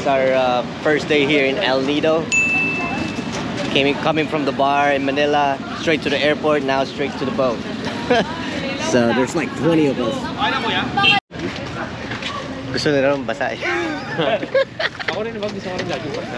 It's our first day here in El Nido. Coming from the bar in Manila, straight to the airport, now straight to the boat. So there's like 20 of us. Gusto na rin basa eh. Ako rin naman gusto ko rin lagi basa.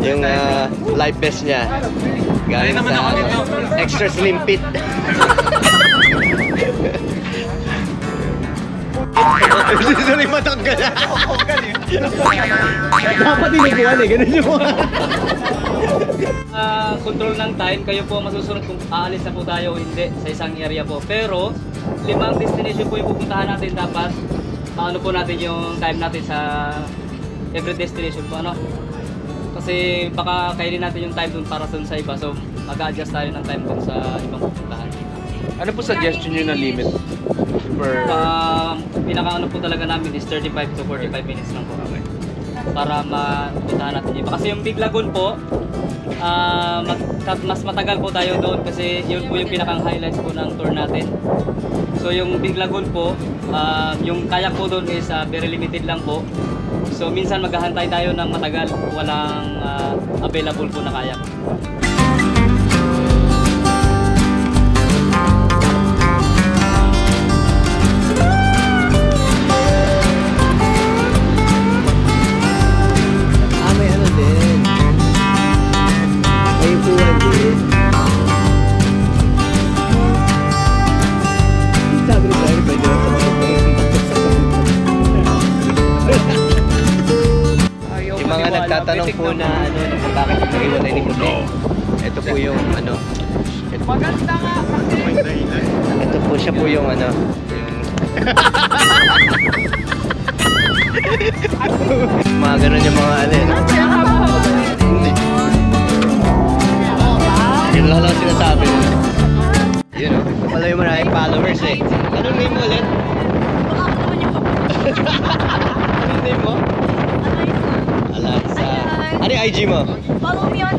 Yung life vest niya galing sa extra slim fit. Gusto rin matanggal na. Dapat inubuan eh, ganun yung mga control ng time, kayo po masusunod kung aalis na po tayo o hindi sa isang area po. Pero 5 destination po yung pupuntahan natin. Dapat ano po natin yung time natin sa every destination po, ano? Kasi baka kainin natin yung time dun para sa iba. So mag-adjust tayo ng time dun sa ibang pupuntahan. Ano po suggestion nyo na limit? Pinaka-ano po talaga namin is 35 to 45 minutes lang po. Okay. Para mapuntahan natin iba. Kasi yung Big Lagoon po, mas matagal po tayo doon kasi yun po yung pinakang highlights po ng tour natin. So yung Big Lagoon po, yung kayak po doon is very limited lang po. So minsan maghahantay tayo ng matagal, walang available po na kayak. may ano din. May upuan din. Sabi ko tayo, pwede na sa mga yung mga nagtatanong po na ano, bakit nag-iwalay ni Puti. Ito po yung ano. Maganda nga kasi. Ito po siya po yung ano. Mga ganun yung mga ano eh. Yun lang lang sinasabi. Yun o. Ito pala yung maraming followers eh. Anong name mo ulit? Anong name mo? Alaysa. Ano yung IG mo? Follow me on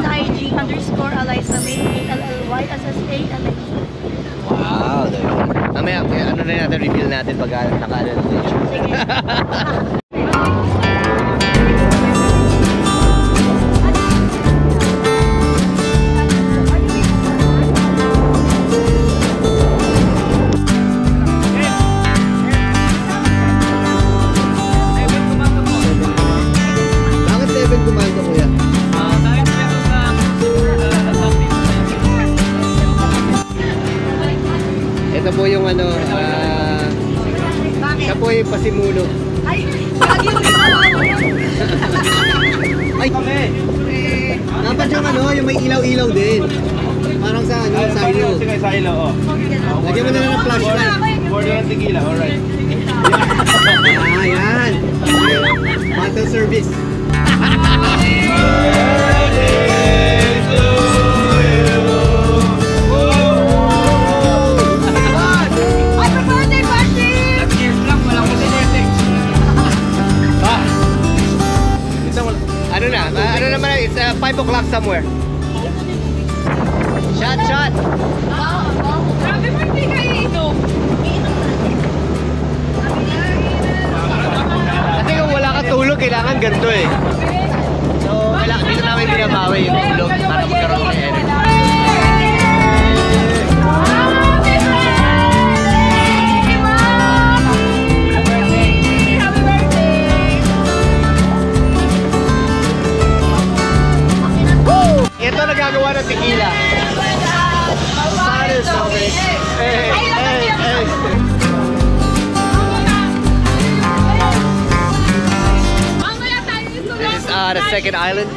IG _Alaysa ALLYSSA. Wow, mamaya, ano na natin, reveal natin pag naka-ano na siya. Sige. Bakit 7 kumanda, kuya? Dahil meron na Ito po yung ano, siya po yung pasimuno. Ay, lagi mo ginawa mo. Ay, dapat yung ano, yung may ilaw-ilaw din. Parang sa ano, sa ilo. Sige, sa ilo, oh. Lagyan mo na lang ng flashlight. Order ng tequila, alright. Ah, yan. Bottle service. Ano naman, it's 5 o'clock somewhere. Shot, shot! Grabe mo hindi kayo inom. Kasi kung wala ka tulog, kailangan ganito eh. So, kailangan dito namin binabawi yung tulog para magkaroon ng energy. Ito nagagawa ng tequila. Hey, hey, hey. This is the second island.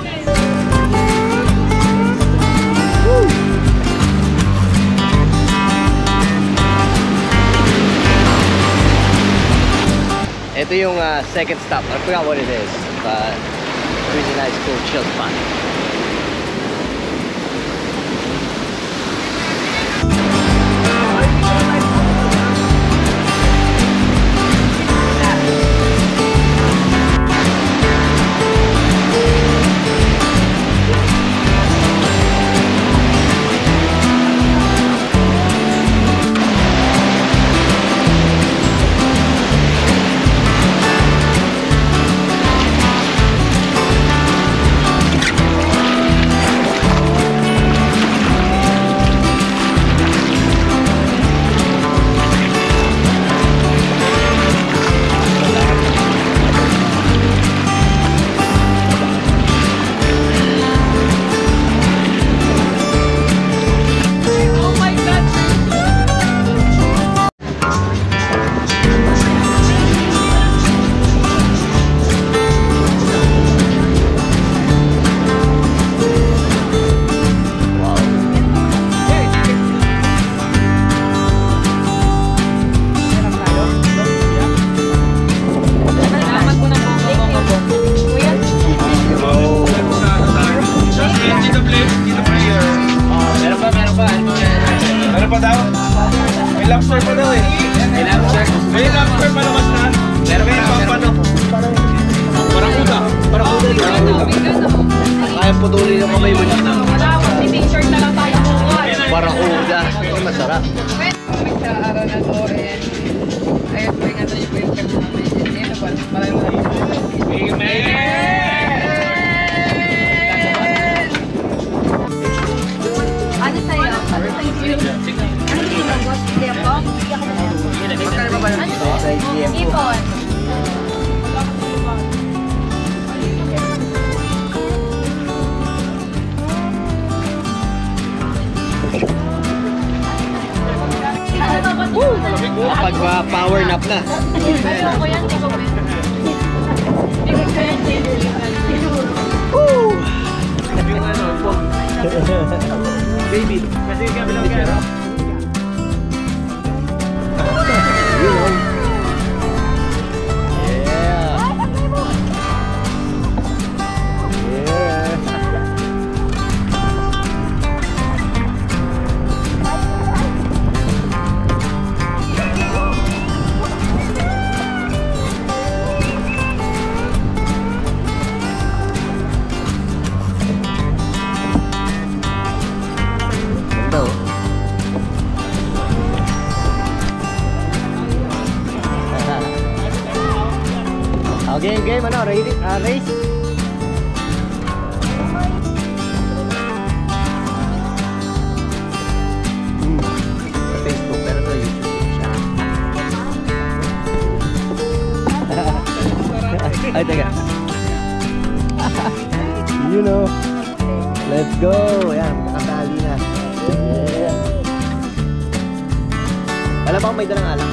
yung second stop. I forgot what it is, but really nice, cool, chill spot. Kaya putulin yung kamay mo dyan. T-shirt na lang tayo bukas. Barakuda. Masarap. Sa araw na to, ayun po yung natin po yung trip namin. Yan na po, maraming Ano sa'yo? Ano sa'yo? Ano sa'yo? Demo? Magkano ba ba lang ito? Ipon. Kapag power nap na. Ayoko yan, di ko pwede. Di ko pwede. Yung ano, baby. Kasi kabilang kaya. Game, ano, race? Sa Facebook, pero sa YouTube siya. Ay, teka. You know. Let's go. Ayan, nakatali na. Yeah. Alam ba kung may dalang alak?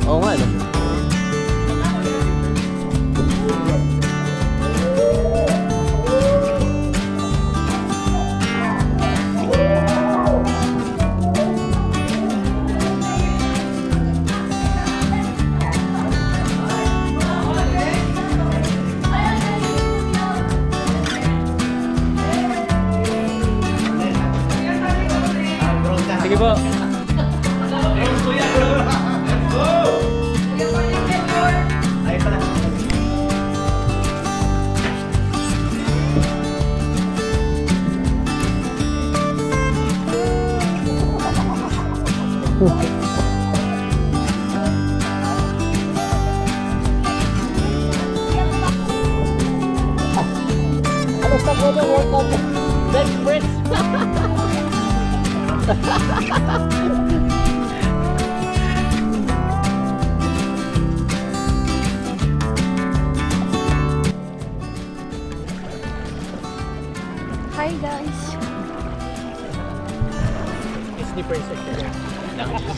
Oo nga, no? Sige po.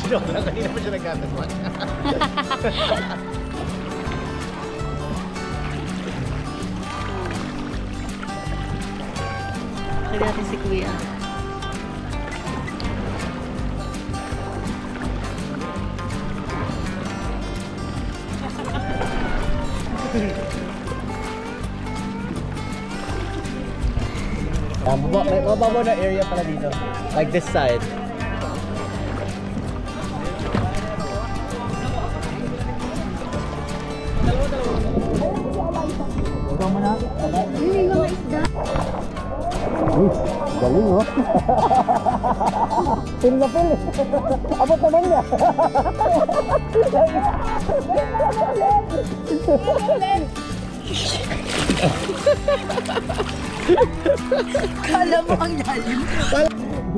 Joke lang, kanina pa siya nagkatagwan. Kaya natin si Kuya. May mababaw na area pala dito. Like this side. Uy, galing oh. Pil na pil. Abot naman niya. Kala mo ang lalim.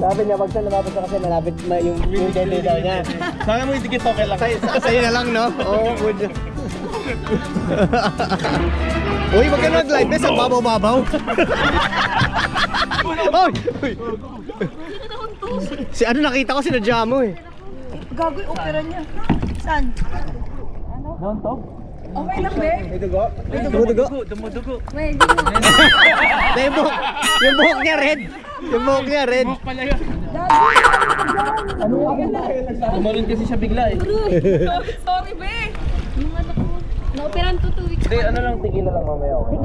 Sabi niya, wag siya lumapit kasi malapit yung dente daw niya. Sana mo itigit okay lang. Sa'yo na lang, no? Oo, good. Uy, wag ka nag-live, bes. Ang babaw-babaw. Oy! Si ano nakita ko, sinadya mo eh. Gagoy, opera niya. Saan? Okay lang, be? May dugo? Dugo? Dumudugo. Wait, di mo. Yung buhok niya red. Yung buhok niya red. Pala yun. Tumalon kasi siya bigla eh. Sorry, be. Yung ano ko. Na-operan to 2 weeks. Hindi, ano lang, tigila lang mamaya okay.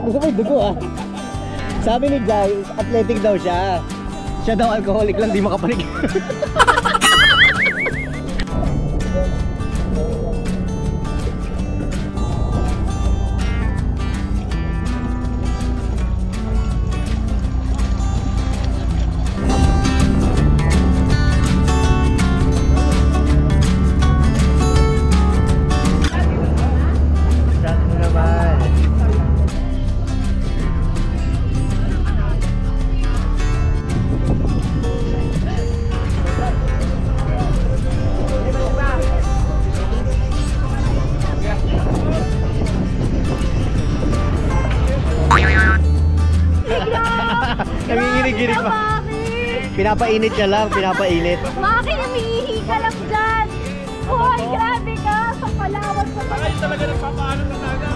Gusto mo yung dugo ah. Sabi ni Jai, athletic daw siya. Siya daw alcoholic lang, di makapanig. Nanginginig-ginig pa. Pinapainit niya lang, pinapainit. Maki, umiihi ka lang dyan. Hoy, grabe ka. Sa Palawan sa Ay, talaga nagpapaano talaga.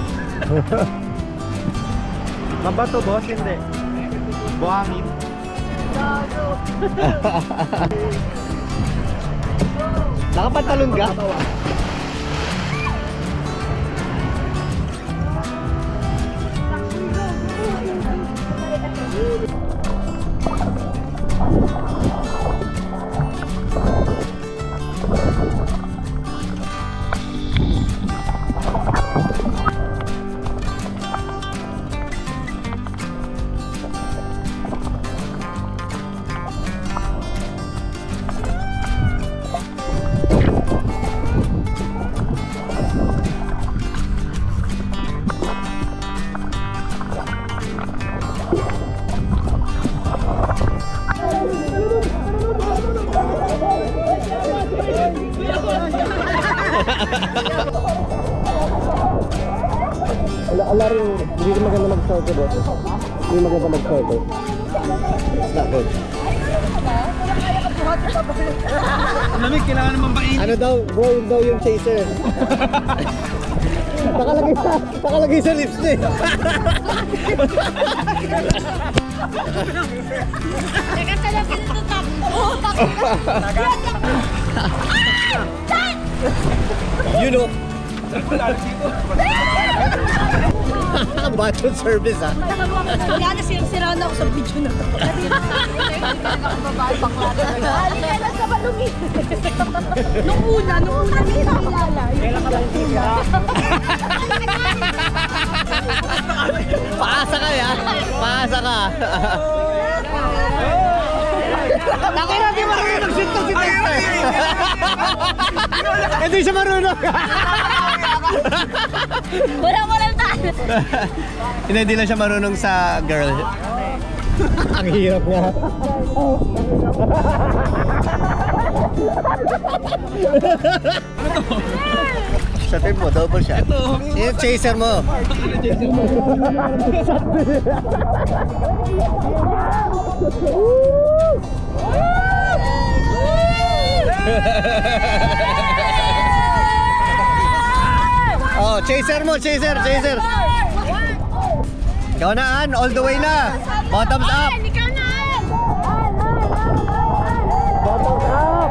Mabato boss, hindi. Buhangin. Gago. Nakapantalon ka? Ala rin, hindi rin maganda mag-short boss. Hindi maganda mag-short eh. It's not good. Lamig, kailangan naman ba Ano daw, bro, yun daw yung chaser. Nakalagay sa lips niya eh. Teka, talagin ito takbo. You know. Bachelor service ah. Kaya na sira na ako sa video na to. Halika na sa balumi. Nung una hindi na kilala. Kailan ka lang tiga? Paasa ka ya. Paasa ka. Ako na di marunong mag-shoot to si Dexter. Hindi siya marunong. Walang tayo. Hindi lang siya marunong sa girl. Ang hirap nga. Shotin mo, double shot. Yung chaser mo. Oh, chaser mo, chaser. Ikaw na, Ann, all the way na. Bottoms up. Ikaw na! Bottoms up.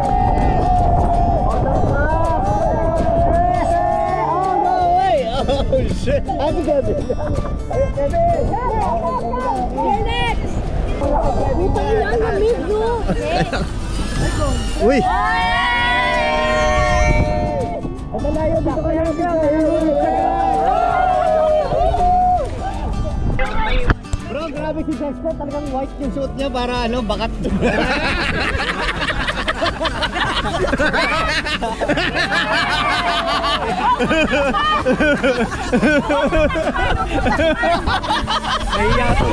Oh, no way. Oh, shit. Ano gagawin? You're next! Dito lang, amigo! Uy. Bro, grabe si Dexter. Talagang white yung suit niya para ano, bakat. Nahiya ko.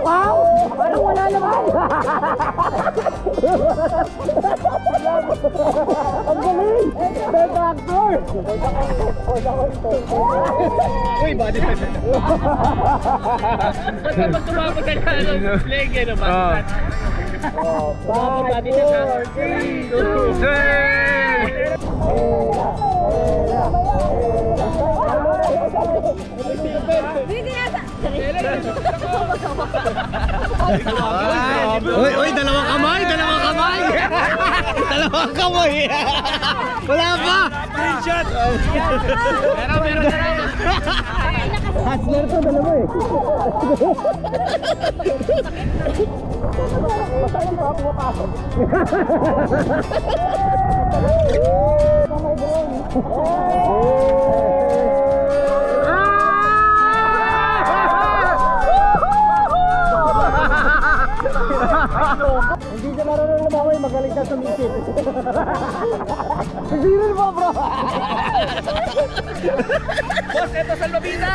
Wow! Parang wala naman! Ang galing! Best actor! Uy, body pa siya. Pag tumapag ka na, leg yan naman. Tumapag ka dito sa 3, 2, 1. Hindi nasa! Uy, dalawang kamay. Dalawang kamay. Wala pa. Screenshot! Meron na lang. Hustler to, dalawa eh. Hindi siya marunong lumakoy, magaling ka sumikip. Sigirin mo, bro! Boss, eto sa Lobina!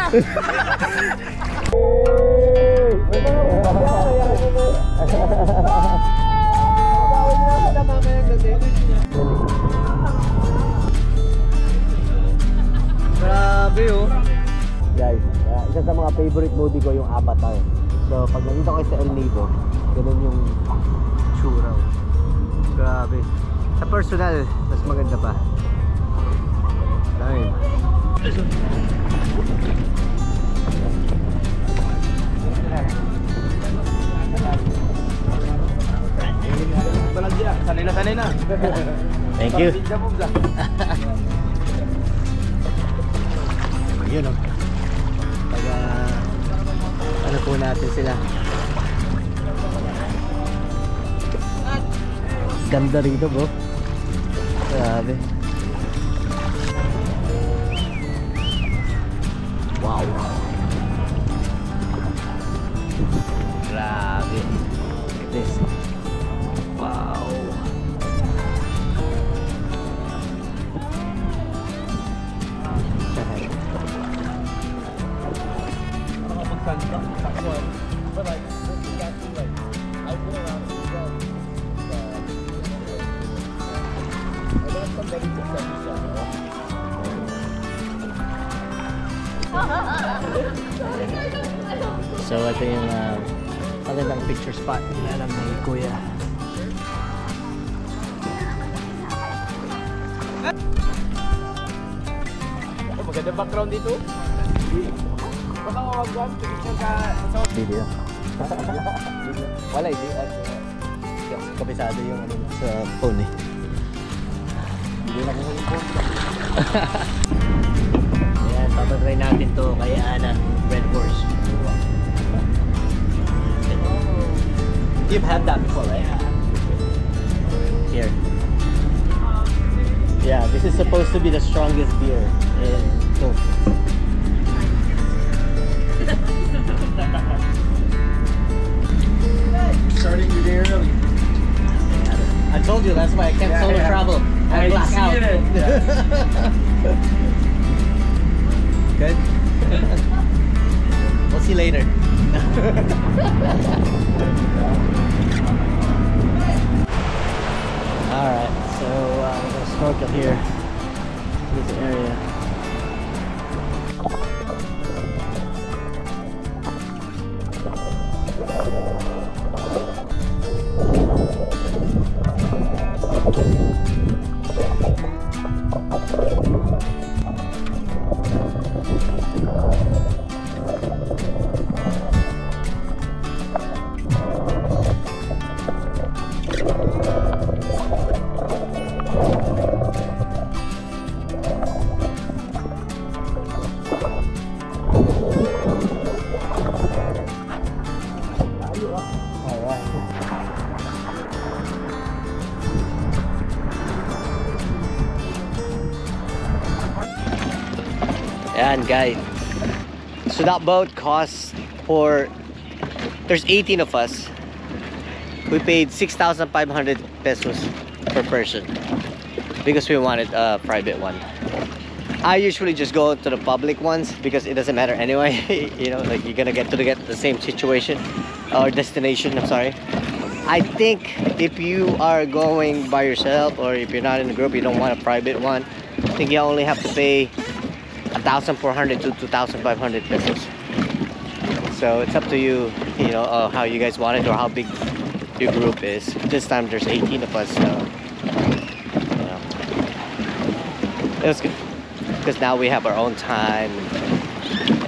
Grabe oh. Guys, isa sa mga favorite movie ko yung Avatar. So pag nandito kayo sa El Nido, ganun yung tsura. Grabe. Sa personal, mas maganda pa. Dahil Sanay na. thank you. Yun oh. Pag ano po natin sila. Ganda rito bro. Grabe. Wow. Grabe. Look at this. Wow. So ito yung magandang picture spot na alam ni Kuya. Magandang background dito. Baka wag-wag, picture ka sa Video. Wala, hindi. Kabisado yung ano sa phone eh. Hindi na kung yung phone. Ayan, papatry natin to kay Ana, Red Horse. You've had that before, right? Here. Yeah, this is supposed to be the strongest beer in Tokyo. starting your day early. I told you that's why I can't solo travel. I black out. Good? We'll see you later. Alright, so we're gonna snorkel here. This area. Ayan guys, so that boat costs for, there's 18 of us, we paid 6,500 pesos per person because we wanted a private one. I usually just go to the public ones because it doesn't matter anyway. You know, like you're gonna get to the same situation or destination. I'm sorry. I think if you are going by yourself or if you're not in a group, you don't want a private one, I think you only have to pay 1,400 to 2,500 pesos. So it's up to you, you know, how you guys want it or how big your group is. This time there's 18 of us, so you know, it was good because now we have our own time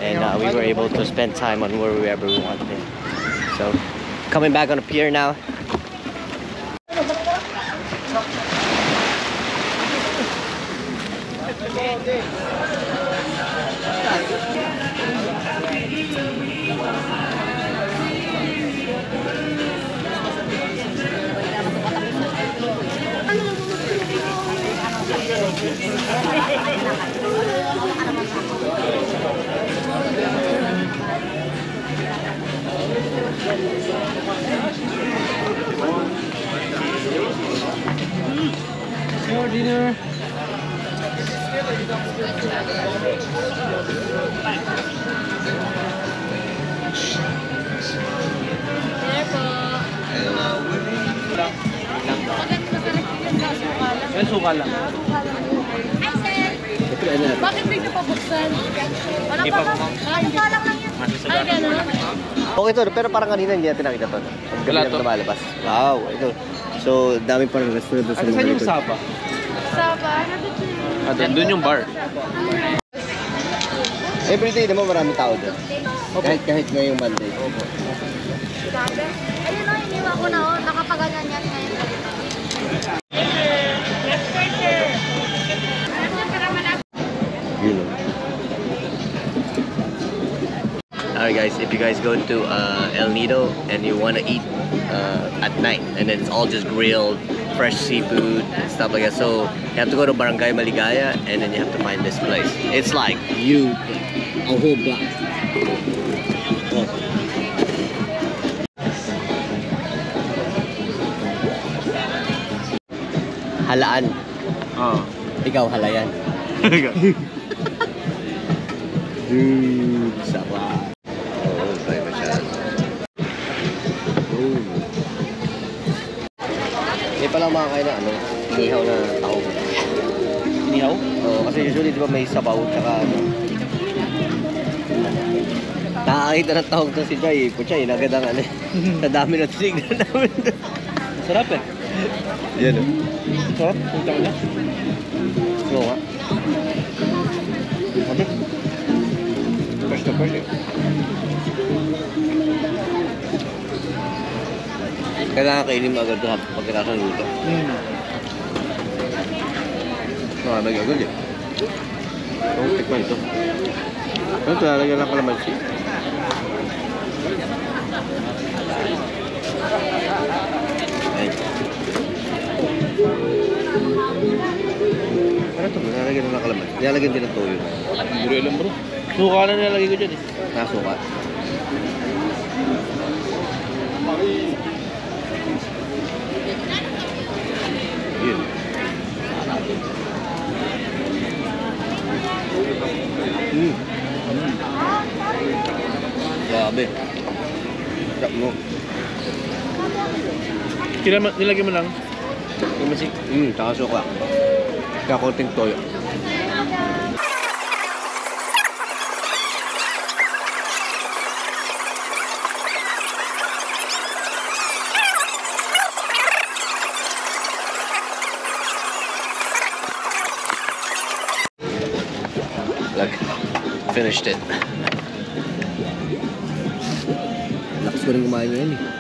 and we were able to spend time on wherever we wanted. So coming back on the pier now. Your dinner. Suka lang. Ay, sir! Bakit bigla pa buksan? Wala pa ba? Suka lang lang yan. Ay, gano'n. Okay to, pero parang kanina hindi natin nakita to. Wala to. Lumalabas. Wow, ito. So, dami parang restaurant sa mga Saan yung Sapa? Sapa? Doon yung bar. Everyday naman marami tao doon. Kahit ngayong Monday. Sabi? Ayun o, iniwan ko na o. Nakapaganyan yan ngayon. You know. Alright guys, if you guys go to El Nido and you want to eat at night and then it's all just grilled, fresh seafood and stuff like that, so you have to go to Barangay Maligaya and then you have to find this place. It's like a whole block. Oh. Halaan. Oo. Ikaw halayan. Sarap. Oh, try mo siya. Hindi pala makakain na ano, inihaw na taong. Inihaw? Oo, kasi usually di ba may sabaw tsaka ano. Nakakita ng taong to si Jai, Puchay, nagad ang ano. Sa dami na tinignan namin. Sarap eh. Yan o. Sarap? Punta ko na. Oo nga. Sabi? Fresh na fresh eh. Kailangan kainin mo agad ito pagkatapos ng luto. Maraming agad eh. Kung tikman ito. Ano ito? Lalagyan lang kalamansi. Ay. Ano ito? Lalagyan lang kalamansi. Lalagyan din ng toyo. Biro ilang bro. Suka na nilalagay ko dyan eh. Nasuka. Yun. Grabe. Sarap mo. Nilagyan mo lang. Tsaka suka. Kaya konting toyo. Look, finished it. Lakas ko rin kumain ngayon eh.